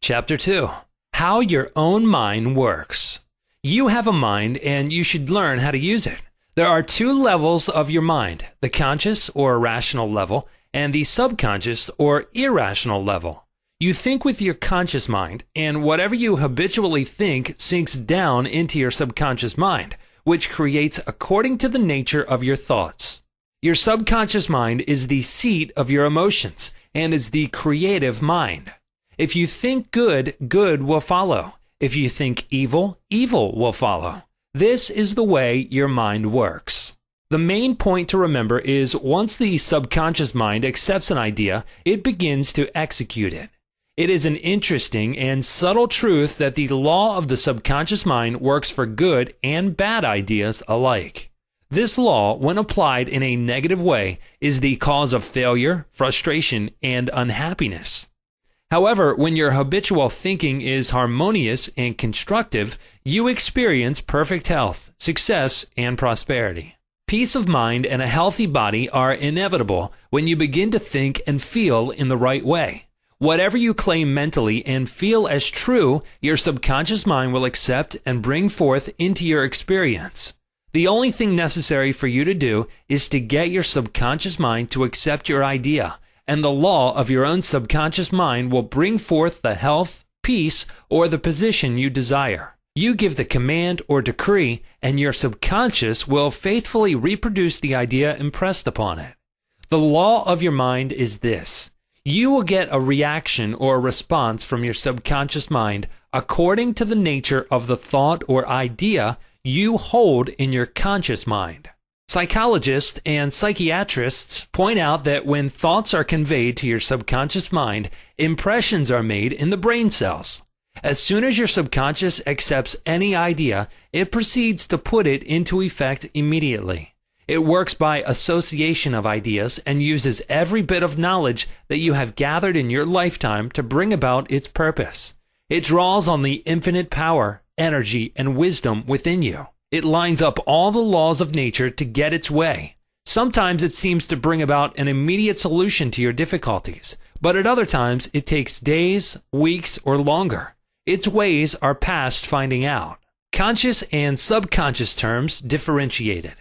Chapter 2. How your own mind works. You have a mind and you should learn how to use it. There are two levels of your mind, the conscious or rational level and the subconscious or irrational level. You think with your conscious mind, and whatever you habitually think sinks down into your subconscious mind, which creates according to the nature of your thoughts. Your subconscious mind is the seat of your emotions and is the creative mind. If you think good, good will follow. If you think evil, evil will follow. This is the way your mind works. The main point to remember is once the subconscious mind accepts an idea, it begins to execute it. It is an interesting and subtle truth that the law of the subconscious mind works for good and bad ideas alike. This law, when applied in a negative way, is the cause of failure, frustration, and unhappiness. However, when your habitual thinking is harmonious and constructive, you experience perfect health, success, and prosperity. Peace of mind and a healthy body are inevitable when you begin to think and feel in the right way. Whatever you claim mentally and feel as true, your subconscious mind will accept and bring forth into your experience. The only thing necessary for you to do is to get your subconscious mind to accept your idea, and the law of your own subconscious mind will bring forth the health, peace, or the position you desire. You give the command or decree, and your subconscious will faithfully reproduce the idea impressed upon it. The law of your mind is this. You will get a reaction or response from your subconscious mind according to the nature of the thought or idea you hold in your conscious mind. Psychologists and psychiatrists point out that when thoughts are conveyed to your subconscious mind, impressions are made in the brain cells. As soon as your subconscious accepts any idea, it proceeds to put it into effect immediately. It works by association of ideas and uses every bit of knowledge that you have gathered in your lifetime to bring about its purpose. It draws on the infinite power, energy, and wisdom within you. It lines up all the laws of nature to get its way. Sometimes it seems to bring about an immediate solution to your difficulties, but at other times it takes days, weeks, or longer. Its ways are past finding out. Conscious and subconscious terms differentiated.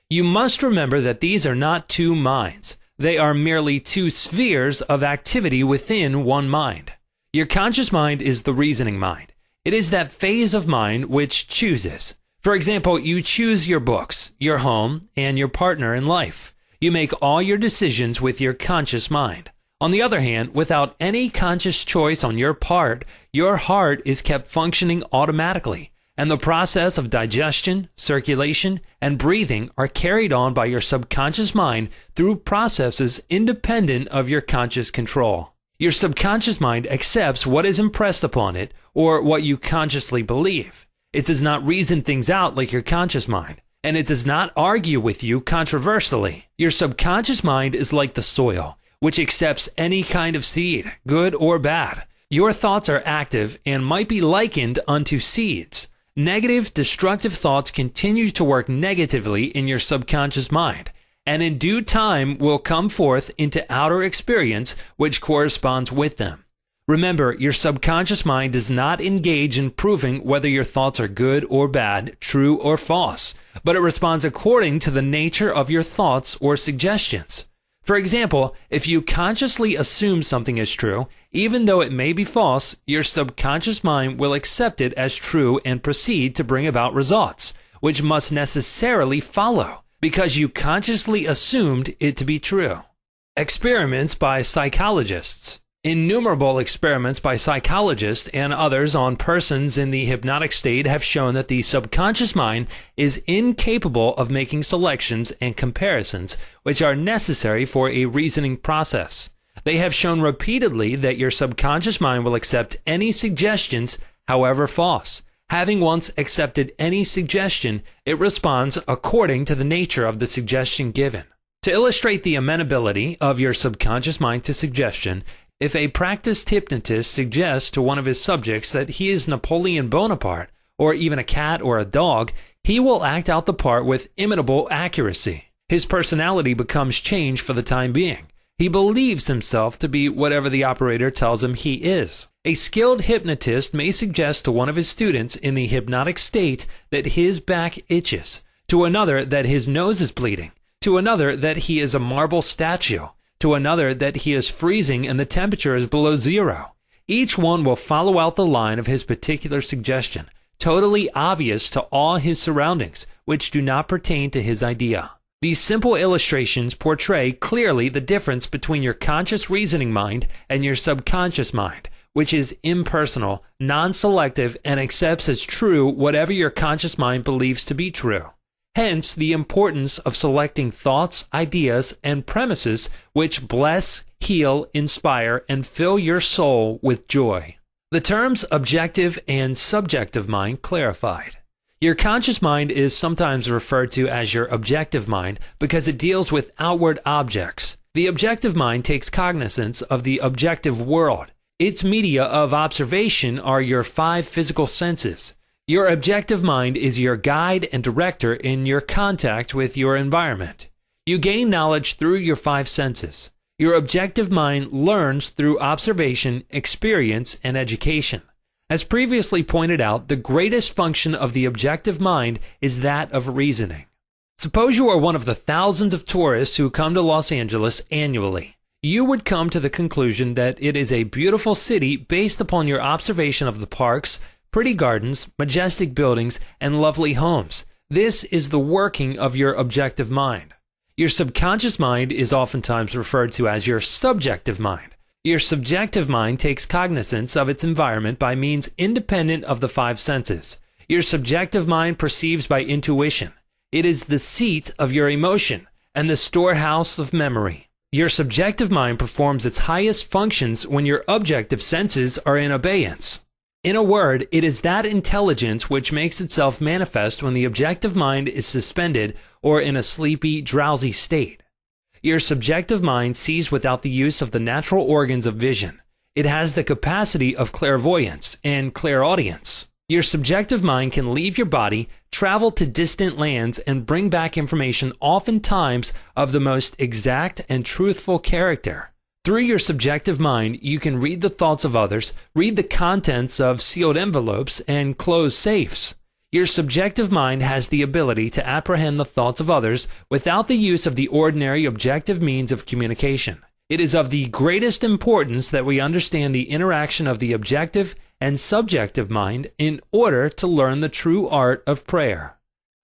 You must remember that these are not two minds. They are merely two spheres of activity within one mind. Your conscious mind is the reasoning mind. It is that phase of mind which chooses. For example, you choose your books, your home, and your partner in life. You make all your decisions with your conscious mind. On the other hand, without any conscious choice on your part, your heart is kept functioning automatically, and the process of digestion, circulation, and breathing are carried on by your subconscious mind through processes independent of your conscious control. Your subconscious mind accepts what is impressed upon it, or what you consciously believe. It does not reason things out like your conscious mind, and it does not argue with you controversially. Your subconscious mind is like the soil, which accepts any kind of seed, good or bad. Your thoughts are active and might be likened unto seeds. Negative, destructive thoughts continue to work negatively in your subconscious mind, and in due time will come forth into outer experience which corresponds with them. Remember, your subconscious mind does not engage in proving whether your thoughts are good or bad, true or false, but it responds according to the nature of your thoughts or suggestions. For example, if you consciously assume something is true, even though it may be false, your subconscious mind will accept it as true and proceed to bring about results, which must necessarily follow, because you consciously assumed it to be true. Experiments by psychologists. Innumerable experiments by psychologists and others on persons in the hypnotic state have shown that the subconscious mind is incapable of making selections and comparisons which are necessary for a reasoning process. They have shown repeatedly that your subconscious mind will accept any suggestions, however false. Having once accepted any suggestion, it responds according to the nature of the suggestion given. To illustrate the amenability of your subconscious mind to suggestion, if a practiced hypnotist suggests to one of his subjects that he is Napoleon Bonaparte, or even a cat or a dog, he will act out the part with imitable accuracy. His personality becomes changed for the time being. He believes himself to be whatever the operator tells him he is. A skilled hypnotist may suggest to one of his students in the hypnotic state that his back itches, to another that his nose is bleeding, to another that he is a marble statue, to another that he is freezing and the temperature is below zero. Each one will follow out the line of his particular suggestion, totally obvious to all his surroundings, which do not pertain to his idea. These simple illustrations portray clearly the difference between your conscious reasoning mind and your subconscious mind, which is impersonal, non-selective, and accepts as true whatever your conscious mind believes to be true. Hence, the importance of selecting thoughts, ideas, and premises which bless, heal, inspire, and fill your soul with joy. The terms objective and subjective mind clarified. Your conscious mind is sometimes referred to as your objective mind because it deals with outward objects. The objective mind takes cognizance of the objective world. Its media of observation are your 5 physical senses. Your objective mind is your guide and director in your contact with your environment. You gain knowledge through your 5 senses. Your objective mind learns through observation, experience, and education. As previously pointed out, the greatest function of the objective mind is that of reasoning. Suppose you are one of the thousands of tourists who come to Los Angeles annually. You would come to the conclusion that it is a beautiful city based upon your observation of the parks, pretty gardens, majestic buildings, and lovely homes. This is the working of your objective mind. Your subconscious mind is oftentimes referred to as your subjective mind. Your subjective mind takes cognizance of its environment by means independent of the 5 senses. Your subjective mind perceives by intuition. It is the seat of your emotion and the storehouse of memory. Your subjective mind performs its highest functions when your objective senses are in abeyance. In a word, it is that intelligence which makes itself manifest when the objective mind is suspended or in a sleepy, drowsy state. Your subjective mind sees without the use of the natural organs of vision. It has the capacity of clairvoyance and clairaudience. Your subjective mind can leave your body, travel to distant lands, and bring back information oftentimes of the most exact and truthful character. Through your subjective mind, you can read the thoughts of others, read the contents of sealed envelopes, and close safes. Your subjective mind has the ability to apprehend the thoughts of others without the use of the ordinary objective means of communication. It is of the greatest importance that we understand the interaction of the objective and subjective mind in order to learn the true art of prayer.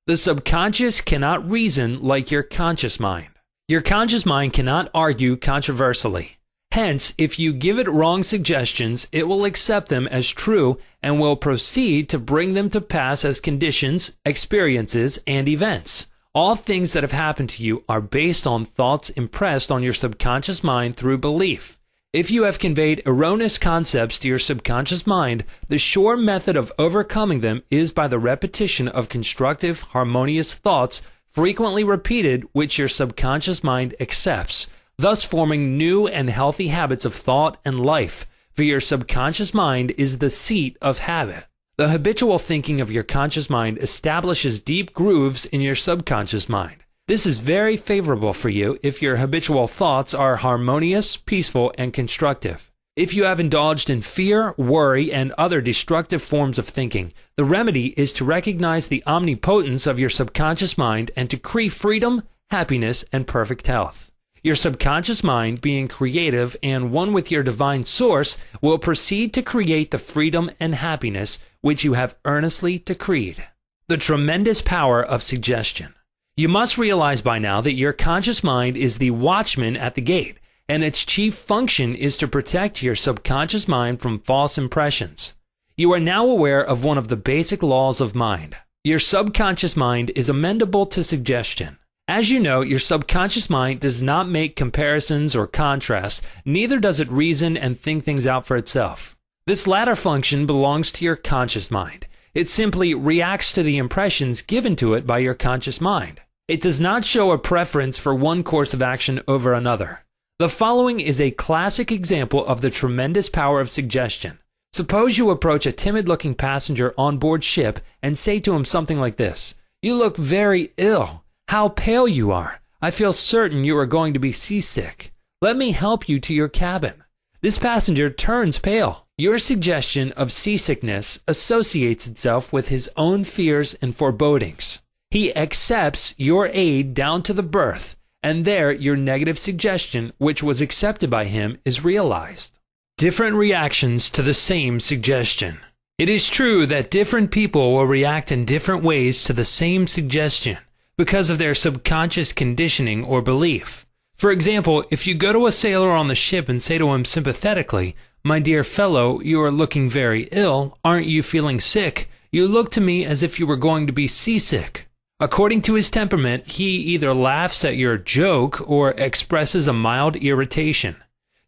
The subconscious cannot reason like your conscious mind. Your conscious mind cannot argue controversially. Hence, if you give it wrong suggestions, it will accept them as true and will proceed to bring them to pass as conditions, experiences, and events. All things that have happened to you are based on thoughts impressed on your subconscious mind through belief. If you have conveyed erroneous concepts to your subconscious mind, the sure method of overcoming them is by the repetition of constructive, harmonious thoughts frequently repeated which your subconscious mind accepts, thus forming new and healthy habits of thought and life, for your subconscious mind is the seat of habit. The habitual thinking of your conscious mind establishes deep grooves in your subconscious mind. This is very favorable for you if your habitual thoughts are harmonious, peaceful, and constructive. If you have indulged in fear, worry, and other destructive forms of thinking, the remedy is to recognize the omnipotence of your subconscious mind and decree freedom, happiness, and perfect health. Your subconscious mind, being creative and one with your divine source, will proceed to create the freedom and happiness which you have earnestly decreed. The tremendous power of suggestion. You must realize by now that your conscious mind is the watchman at the gate, and its chief function is to protect your subconscious mind from false impressions. You are now aware of one of the basic laws of mind. Your subconscious mind is amendable to suggestion. As you know, your subconscious mind does not make comparisons or contrasts, neither does it reason and think things out for itself. This latter function belongs to your conscious mind. It simply reacts to the impressions given to it by your conscious mind. It does not show a preference for one course of action over another. The following is a classic example of the tremendous power of suggestion. Suppose you approach a timid-looking passenger on board ship and say to him something like this: "You look very ill. How pale you are. I feel certain you are going to be seasick. Let me help you to your cabin." This passenger turns pale. Your suggestion of seasickness associates itself with his own fears and forebodings. He accepts your aid down to the berth, and there your negative suggestion, which was accepted by him, is realized. Different reactions to the same suggestion. It is true that different people will react in different ways to the same suggestion because of their subconscious conditioning or belief. For example, if you go to a sailor on the ship and say to him sympathetically, "My dear fellow, you are looking very ill. Aren't you feeling sick? You look to me as if you were going to be seasick." According to his temperament, he either laughs at your joke or expresses a mild irritation.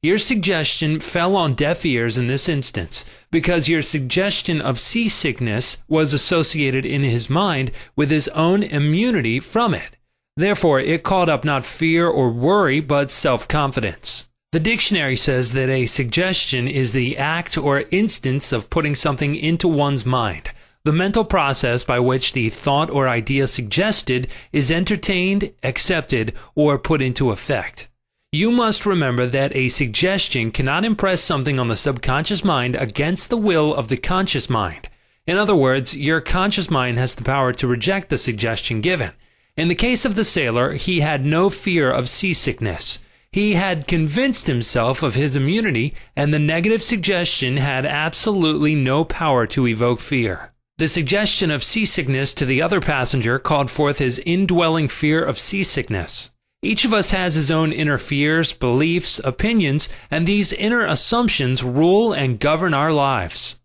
Your suggestion fell on deaf ears in this instance because your suggestion of seasickness was associated in his mind with his own immunity from it. Therefore, it called up not fear or worry, but self-confidence. The dictionary says that a suggestion is the act or instance of putting something into one's mind, the mental process by which the thought or idea suggested is entertained, accepted, or put into effect. You must remember that a suggestion cannot impress something on the subconscious mind against the will of the conscious mind. In other words, your conscious mind has the power to reject the suggestion given. In the case of the sailor, he had no fear of seasickness. He had convinced himself of his immunity, and the negative suggestion had absolutely no power to evoke fear. The suggestion of seasickness to the other passenger called forth his indwelling fear of seasickness. Each of us has his own inner fears, beliefs, opinions, and these inner assumptions rule and govern our lives.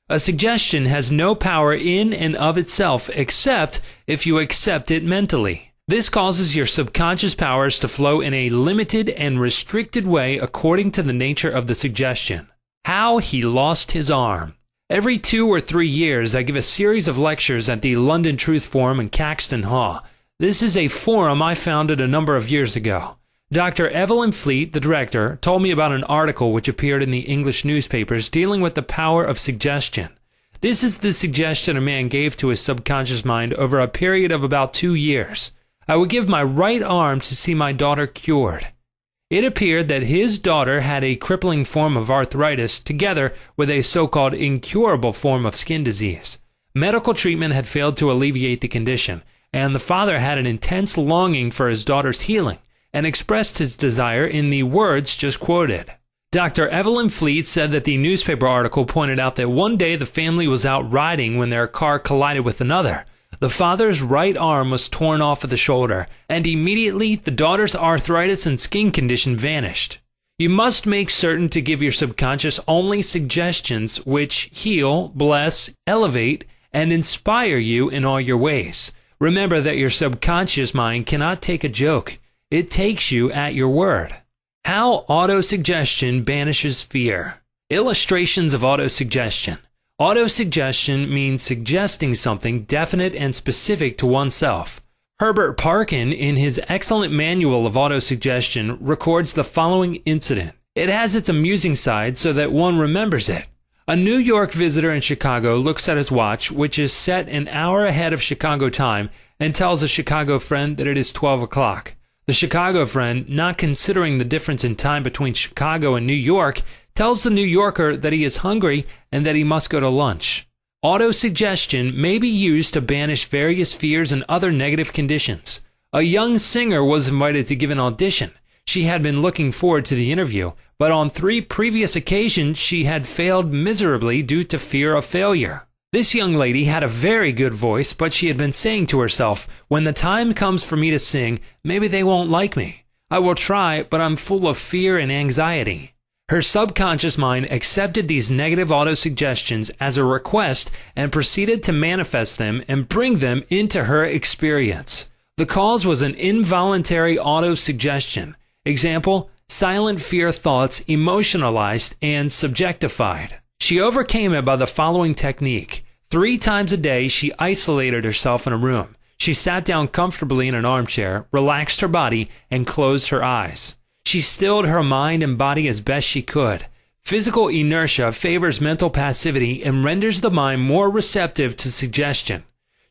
A suggestion has no power in and of itself except if you accept it mentally. This causes your subconscious powers to flow in a limited and restricted way according to the nature of the suggestion. How he lost his arm. Every 2 or 3 years, I give a series of lectures at the London Truth Forum in Caxton Hall. This is a forum I founded a number of years ago. Dr. Evelyn Fleet, the director, told me about an article which appeared in the English newspapers dealing with the power of suggestion. This is the suggestion a man gave to his subconscious mind over a period of about 2 years. I would give my right arm to see my daughter cured. It appeared that his daughter had a crippling form of arthritis together with a so-called incurable form of skin disease. Medical treatment had failed to alleviate the condition, and the father had an intense longing for his daughter's healing, and expressed his desire in the words just quoted. Dr. Evelyn Fleet said that the newspaper article pointed out that one day the family was out riding when their car collided with another. The father's right arm was torn off at the shoulder, and immediately the daughter's arthritis and skin condition vanished. You must make certain to give your subconscious only suggestions which heal, bless, elevate, and inspire you in all your ways. Remember that your subconscious mind cannot take a joke. It takes you at your word. How autosuggestion banishes fear. Illustrations of autosuggestion. Autosuggestion means suggesting something definite and specific to oneself. Herbert Parkin, in his excellent manual of autosuggestion, records the following incident. It has its amusing side so that one remembers it. A New York visitor in Chicago looks at his watch, which is set an hour ahead of Chicago time, and tells a Chicago friend that it is 12 o'clock. The Chicago friend, not considering the difference in time between Chicago and New York, tells the New Yorker that he is hungry and that he must go to lunch. Autosuggestion may be used to banish various fears and other negative conditions. A young singer was invited to give an audition. She had been looking forward to the interview, but on 3 previous occasions she had failed miserably due to fear of failure. This young lady had a very good voice, but she had been saying to herself, when the time comes for me to sing, maybe they won't like me. I will try, but I'm full of fear and anxiety. Her subconscious mind accepted these negative autosuggestions as a request and proceeded to manifest them and bring them into her experience. The cause was an involuntary autosuggestion. Example, silent fear thoughts emotionalized and subjectified. She overcame it by the following technique. 3 times a day, she isolated herself in a room. She sat down comfortably in an armchair, relaxed her body, and closed her eyes. She stilled her mind and body as best she could. Physical inertia favors mental passivity and renders the mind more receptive to suggestion.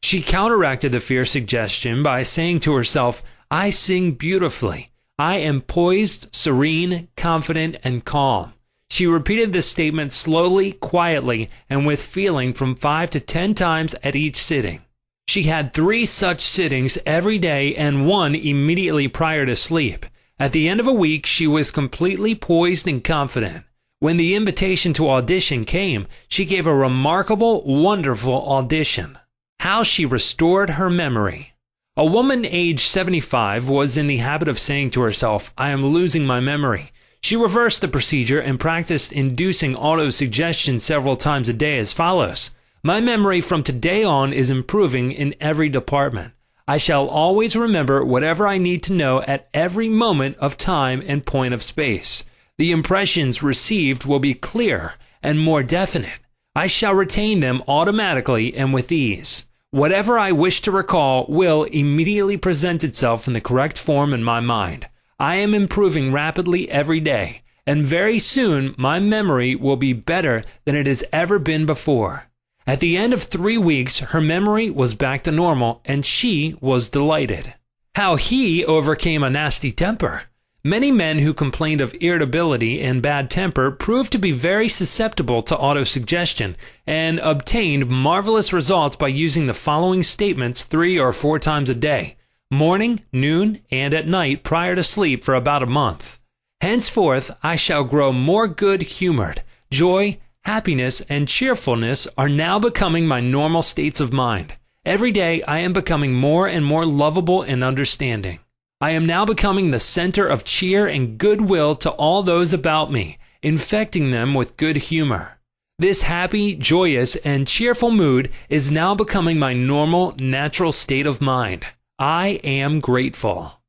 She counteracted the fear suggestion by saying to herself, I sing beautifully. I am poised, serene, confident, and calm. She repeated this statement slowly, quietly, and with feeling from 5 to 10 times at each sitting. She had 3 such sittings every day and 1 immediately prior to sleep. At the end of a week, she was completely poised and confident. When the invitation to audition came, she gave a remarkable, wonderful audition. How she restored her memory. A woman aged 75 was in the habit of saying to herself, "I am losing my memory." She reversed the procedure and practiced inducing auto-suggestion several times a day as follows. "My memory from today on is improving in every department. I shall always remember whatever I need to know at every moment of time and point of space. The impressions received will be clearer and more definite. I shall retain them automatically and with ease. Whatever I wish to recall will immediately present itself in the correct form in my mind. I am improving rapidly every day, and very soon my memory will be better than it has ever been before." At the end of 3 weeks, her memory was back to normal, and she was delighted. How he overcame a nasty temper. Many men who complained of irritability and bad temper proved to be very susceptible to autosuggestion and obtained marvelous results by using the following statements 3 or 4 times a day, morning, noon, and at night prior to sleep for about a month. "Henceforth I shall grow more good-humored. Joy, happiness, and cheerfulness are now becoming my normal states of mind. Every day I am becoming more and more lovable and understanding. I am now becoming the center of cheer and goodwill to all those about me, infecting them with good humor. This happy, joyous, and cheerful mood is now becoming my normal, natural state of mind. I am grateful."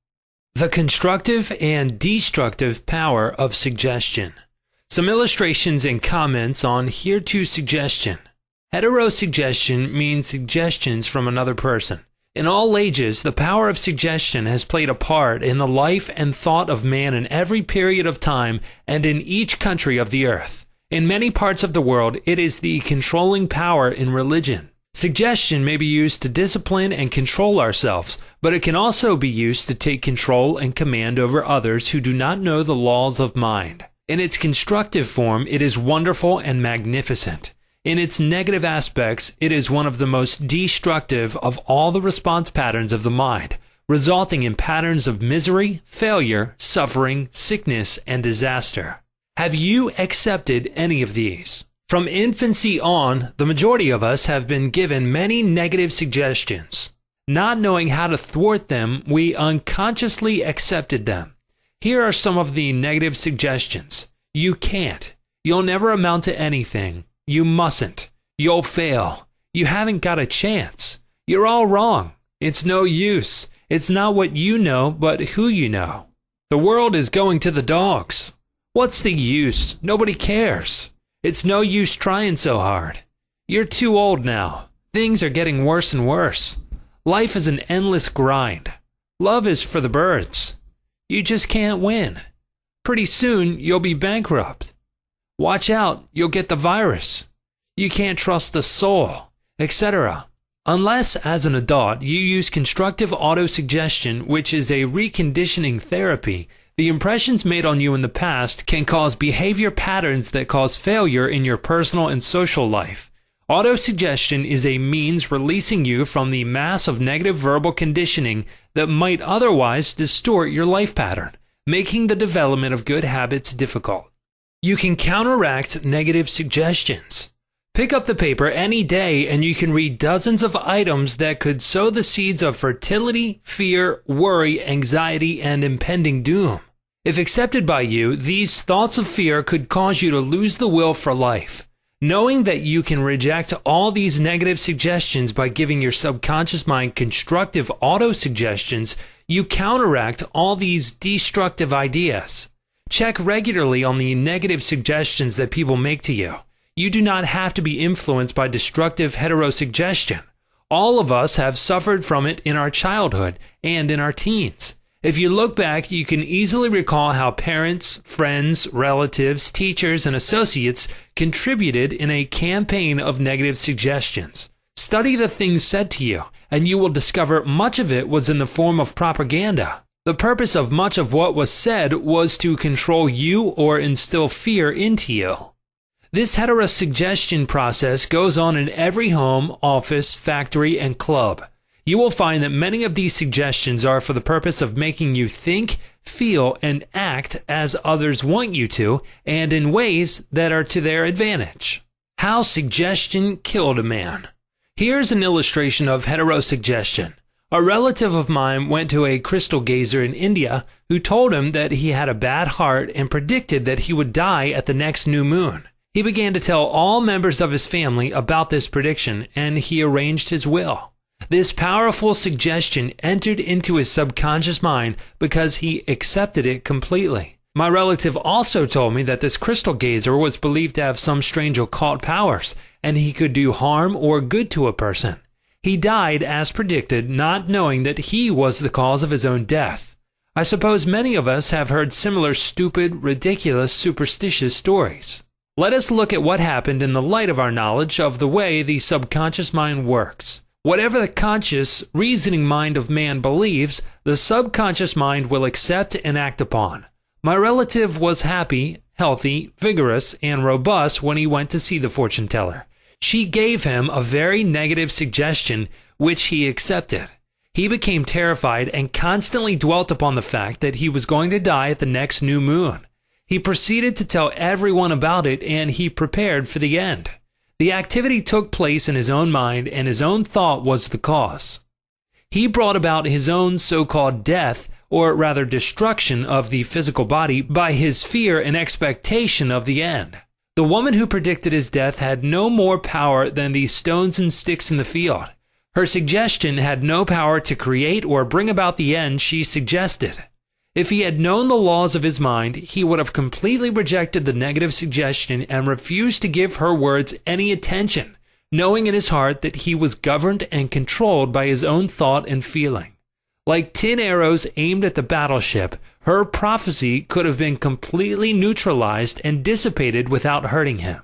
The constructive and destructive power of suggestion. Some illustrations and comments on hereto suggestion. Heterosuggestion means suggestions from another person. In all ages, the power of suggestion has played a part in the life and thought of man in every period of time and in each country of the earth. In many parts of the world, it is the controlling power in religion. Suggestion may be used to discipline and control ourselves, but it can also be used to take control and command over others who do not know the laws of mind. In its constructive form, it is wonderful and magnificent. In its negative aspects, it is one of the most destructive of all the response patterns of the mind, resulting in patterns of misery, failure, suffering, sickness, and disaster. Have you accepted any of these? From infancy on, the majority of us have been given many negative suggestions. Not knowing how to thwart them, we unconsciously accepted them. Here are some of the negative suggestions. You can't. You'll never amount to anything. You mustn't. You'll fail. You haven't got a chance. You're all wrong. It's no use. It's not what you know, but who you know. The world is going to the dogs. What's the use? Nobody cares. It's no use trying so hard. You're too old now. Things are getting worse and worse. Life is an endless grind. Love is for the birds. You just can't win. Pretty soon you'll be bankrupt. Watch out, you'll get the virus. You can't trust the soul, etc. Unless, as an adult, you use constructive autosuggestion, which is a reconditioning therapy, the impressions made on you in the past can cause behavior patterns that cause failure in your personal and social life. Autosuggestion is a means releasing you from the mass of negative verbal conditioning that might otherwise distort your life pattern, making the development of good habits difficult. You can counteract negative suggestions. Pick up the paper any day and you can read dozens of items that could sow the seeds of fertility, fear, worry, anxiety, and impending doom. If accepted by you, these thoughts of fear could cause you to lose the will for life. Knowing that you can reject all these negative suggestions by giving your subconscious mind constructive auto-suggestions, you counteract all these destructive ideas. Check regularly on the negative suggestions that people make to you. You do not have to be influenced by destructive heterosuggestion. All of us have suffered from it in our childhood and in our teens. If you look back, you can easily recall how parents, friends, relatives, teachers, and associates contributed in a campaign of negative suggestions. Study the things said to you, and you will discover much of it was in the form of propaganda. The purpose of much of what was said was to control you or instill fear into you. This heterosuggestion process goes on in every home, office, factory, and club. You will find that many of these suggestions are for the purpose of making you think, feel, and act as others want you to, and in ways that are to their advantage. How suggestion killed a man. Here's an illustration of heterosuggestion. A relative of mine went to a crystal gazer in India who told him that he had a bad heart and predicted that he would die at the next new moon. He began to tell all members of his family about this prediction, and he arranged his will. This powerful suggestion entered into his subconscious mind because he accepted it completely. My relative also told me that this crystal gazer was believed to have some strange occult powers, and he could do harm or good to a person. He died as predicted, not knowing that he was the cause of his own death. I suppose many of us have heard similar stupid, ridiculous, superstitious stories. Let us look at what happened in the light of our knowledge of the way the subconscious mind works. Whatever the conscious, reasoning mind of man believes, the subconscious mind will accept and act upon. My relative was happy, healthy, vigorous, and robust when he went to see the fortune teller. She gave him a very negative suggestion, which he accepted. He became terrified and constantly dwelt upon the fact that he was going to die at the next new moon. He proceeded to tell everyone about it, and he prepared for the end. The activity took place in his own mind, and his own thought was the cause. He brought about his own so-called death, or rather destruction of the physical body, by his fear and expectation of the end. The woman who predicted his death had no more power than the stones and sticks in the field. Her suggestion had no power to create or bring about the end she suggested. If he had known the laws of his mind, he would have completely rejected the negative suggestion and refused to give her words any attention, knowing in his heart that he was governed and controlled by his own thought and feeling. Like tin arrows aimed at the battleship, her prophecy could have been completely neutralized and dissipated without hurting him.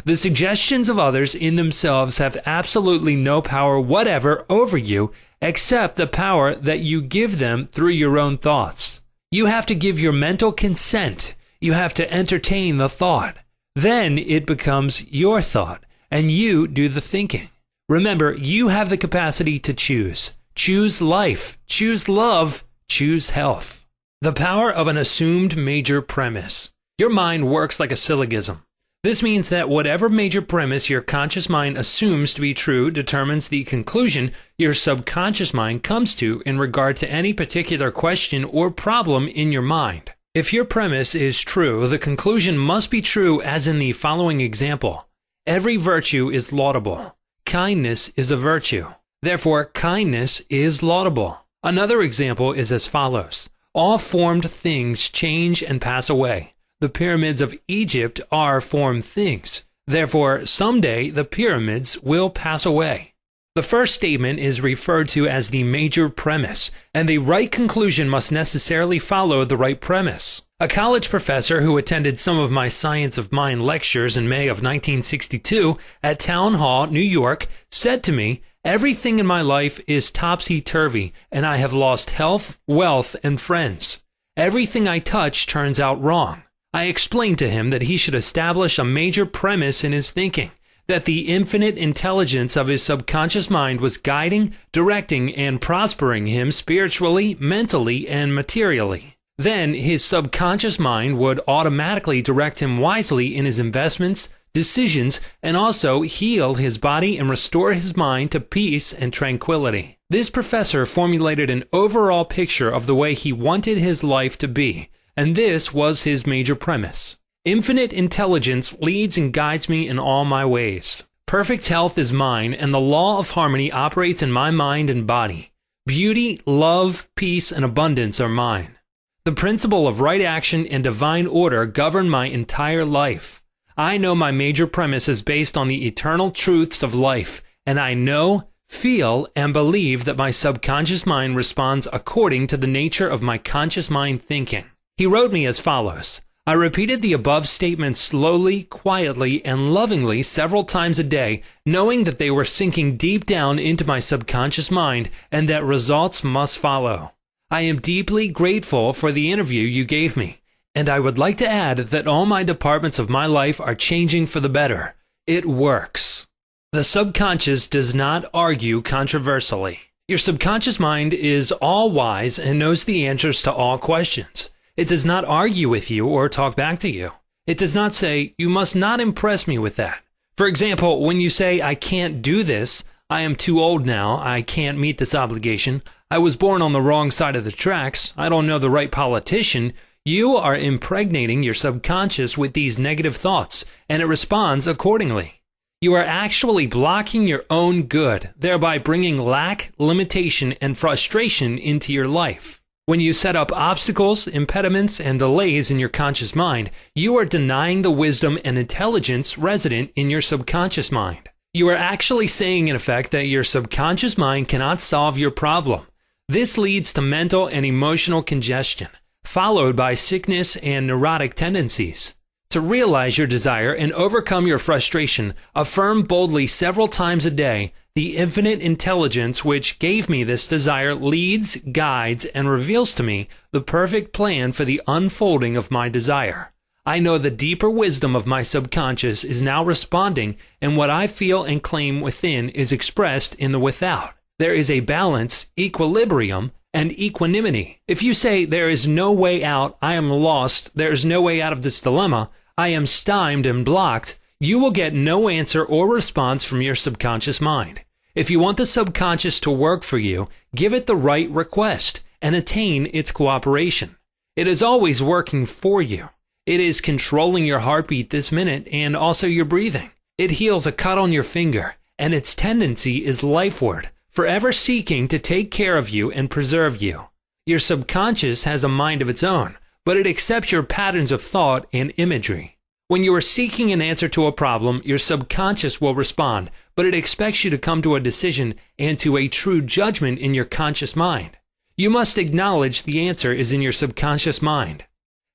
The suggestions of others in themselves have absolutely no power whatever over you except the power that you give them through your own thoughts. You have to give your mental consent. You have to entertain the thought. Then it becomes your thought, and you do the thinking. Remember, you have the capacity to choose. Choose life, choose love, choose health. The power of an assumed major premise. Your mind works like a syllogism. This means that whatever major premise your conscious mind assumes to be true determines the conclusion your subconscious mind comes to in regard to any particular question or problem in your mind. If your premise is true, the conclusion must be true, as in the following example. Every virtue is laudable. Kindness is a virtue. Therefore, kindness is laudable. Another example is as follows. All formed things change and pass away. The pyramids of Egypt are formed things. Therefore, someday the pyramids will pass away. The first statement is referred to as the major premise, and the right conclusion must necessarily follow the right premise. A college professor who attended some of my Science of Mind lectures in May of 1962 at Town Hall, New York, said to me, "Everything in my life is topsy-turvy, and I have lost health, wealth, and friends. Everything I touch turns out wrong." I explained to him that he should establish a major premise in his thinking, that the infinite intelligence of his subconscious mind was guiding, directing, and prospering him spiritually, mentally, and materially. Then his subconscious mind would automatically direct him wisely in his investments, decisions, and also heal his body and restore his mind to peace and tranquility. This professor formulated an overall picture of the way he wanted his life to be, and this was his major premise. Infinite intelligence leads and guides me in all my ways. Perfect health is mine, and the law of harmony operates in my mind and body. Beauty, love, peace, and abundance are mine. The principle of right action and divine order govern my entire life. I know my major premise is based on the eternal truths of life, and I know, feel, and believe that my subconscious mind responds according to the nature of my conscious mind thinking. He wrote me as follows. I repeated the above statements slowly, quietly, and lovingly several times a day, knowing that they were sinking deep down into my subconscious mind and that results must follow. I am deeply grateful for the interview you gave me, and I would like to add that all my departments of my life are changing for the better. It works. The subconscious does not argue controversially. Your subconscious mind is all-wise and knows the answers to all questions. It does not argue with you or talk back to you. It does not say, "You must not impress me with that." For example, when you say, "I can't do this," "I am too old now," "I can't meet this obligation," "I was born on the wrong side of the tracks," "I don't know the right politician," you are impregnating your subconscious with these negative thoughts, and it responds accordingly. You are actually blocking your own good, thereby bringing lack, limitation, and frustration into your life. When you set up obstacles, impediments, and delays in your conscious mind, you are denying the wisdom and intelligence resident in your subconscious mind. You are actually saying, in effect, that your subconscious mind cannot solve your problem. This leads to mental and emotional congestion, followed by sickness and neurotic tendencies. To realize your desire and overcome your frustration, affirm boldly several times a day, "The infinite intelligence which gave me this desire leads, guides, and reveals to me the perfect plan for the unfolding of my desire. I know the deeper wisdom of my subconscious is now responding, and what I feel and claim within is expressed in the without. There is a balance, equilibrium, and equanimity." If you say, "There is no way out, I am lost, there is no way out of this dilemma, I am stymied and blocked," you will get no answer or response from your subconscious mind. If you want the subconscious to work for you, give it the right request and attain its cooperation. It is always working for you. It is controlling your heartbeat this minute and also your breathing. It heals a cut on your finger, and its tendency is lifeward, forever seeking to take care of you and preserve you. Your subconscious has a mind of its own, but it accepts your patterns of thought and imagery. When you are seeking an answer to a problem, your subconscious will respond, but it expects you to come to a decision and to a true judgment in your conscious mind. You must acknowledge the answer is in your subconscious mind.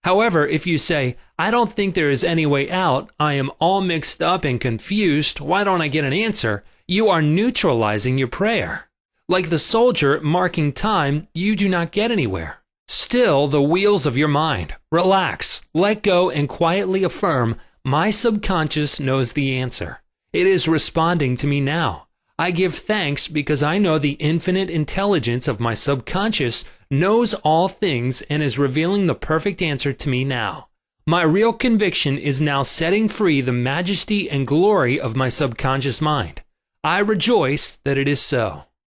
However, if you say, "I don't think there is any way out, I am all mixed up and confused, why don't I get an answer?" you are neutralizing your prayer. Like the soldier marking time, you do not get anywhere. Still the wheels of your mind. Relax, let go, and quietly affirm, "My subconscious knows the answer. It is responding to me now. I give thanks because I know the infinite intelligence of my subconscious knows all things and is revealing the perfect answer to me now. My real conviction is now setting free the majesty and glory of my subconscious mind. I rejoice that it is so."